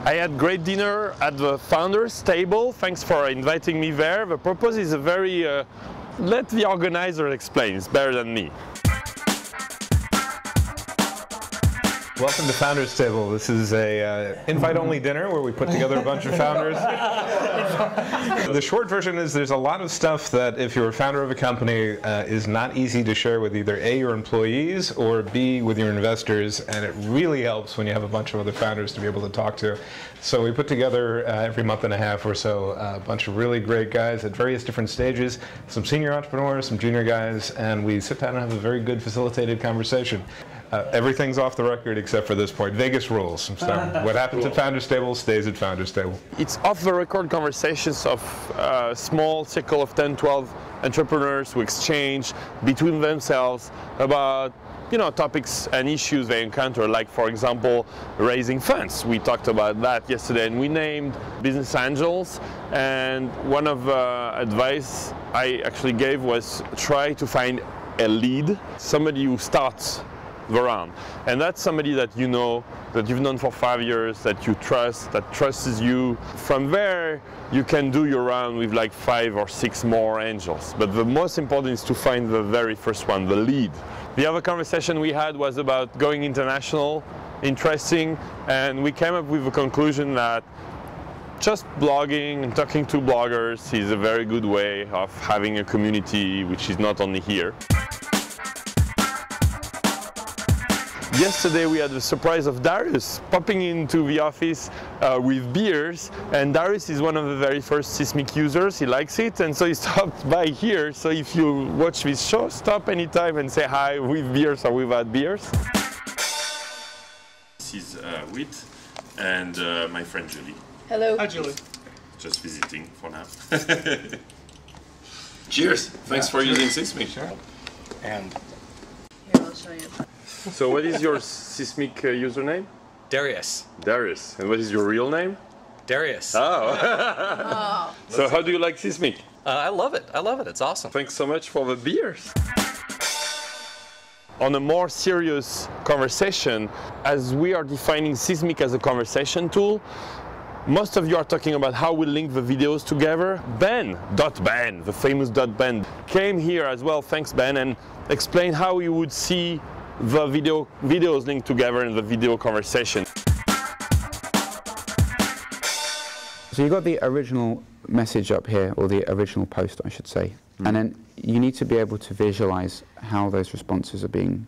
I had great dinner at the founders table. Thanks for inviting me there. The purpose is a very, let the organizer explain, it's better than me. Welcome to Founders Table. This is a invite-only dinner where we put together a bunch of founders. The short version is there's a lot of stuff that if you're a founder of a company is not easy to share with either A, your employees, or B, with your investors, and it really helps when you have a bunch of other founders to be able to talk to. So we put together every month and a half or so a bunch of really great guys at various different stages, some senior entrepreneurs, some junior guys, and we sit down and have a very good facilitated conversation. Everything's off the record except for this point. Vegas rules. So what happens at Founders Table stays at Founders Table. It's off the record conversations of a small circle of 10, 12 entrepreneurs who exchange between themselves about topics and issues they encounter, like for example raising funds. We talked about that yesterday and we named business angels, and one of the advice I actually gave was try to find a lead, somebody who starts the round, and that's somebody that that you've known for 5 years, that you trust, that trusts you. From there you can do your round with like 5 or 6 more angels, but the most important is to find the very first one, the lead. The other conversation we had was about going international, interesting, and we came up with the conclusion that just blogging and talking to bloggers is a very good way of having a community which is not only here. Yesterday we had the surprise of Darius popping into the office with beers, and Darius is one of the very first Seesmic users. He likes it, and so he stopped by here. So if you watch this show, stop anytime and say hi with beers or without beers. This is Wit and my friend Julie. Hello. Hi Julie. Just visiting for now. Cheers. Thanks for using Seesmic. Sure. And Here, I'll show you. So what is your Seesmic username? Darius. Darius. And what is your real name? Darius. Oh. So how do you like Seesmic? I love it. I love it. It's awesome. Thanks so much for the beers. On a more serious conversation, as we are defining Seesmic as a conversation tool, most of you are talking about how we link the videos together. dotBen, the famous dotBen, came here as well, thanks Ben, and explained how you would see the videos linked together in the video conversation. So you've got the original message up here, or the original post I should say, and then you need to be able to visualize how those responses are being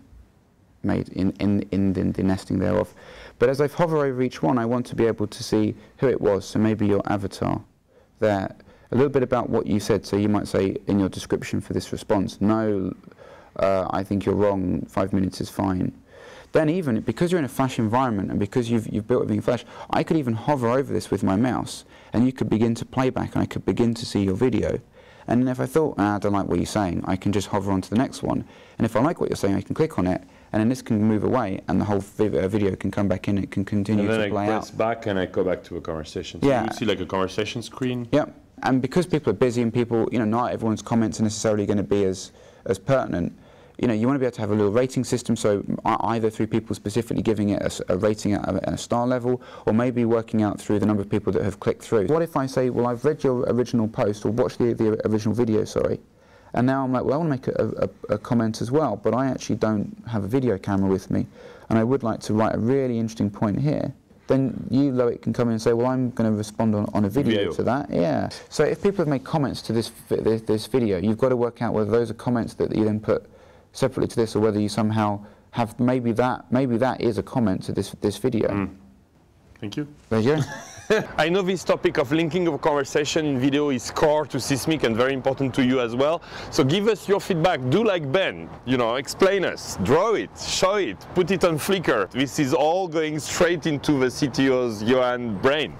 made in the nesting thereof. But as I hover over each one, I want to be able to see who it was, so maybe your avatar there, a little bit about what you said. So you might say in your description for this response, no, I think you're wrong, 5 minutes is fine. Then even, because you're in a Flash environment and because you've built everything in Flash, I could even hover over this with my mouse and you could begin to play back and I could begin to see your video. And then if I thought, I don't like what you're saying, I can just hover on to the next one. And if I like what you're saying, I can click on it, and then this can move away and the whole video can come back in, it can continue to play out. And then I press back and I go back to a conversation. So you see like a conversation screen? Yep. And because people are busy and people, not everyone's comments are necessarily going to be as pertinent, you want to be able to have a little rating system, so either through people specifically giving it a rating at a star level, or maybe working out through the number of people that have clicked through. What if I say, well, I've read your original post, or watched the original video, sorry, and now I'm like, well, I want to make a comment as well, but I actually don't have a video camera with me, and I would like to write a really interesting point here. Then you, Loic, can come in and say, well, I'm going to respond on a video to that. Yeah. So if people have made comments to this video, you've got to work out whether those are comments that you then put separately to this, or whether you somehow have maybe that is a comment to this video. Thank you. Pleasure. I know this topic of linking a conversation in video is core to Seesmic and very important to you as well. So give us your feedback. Do like Ben, explain us, draw it, show it, put it on Flickr. This is all going straight into the CTO's Johan brain.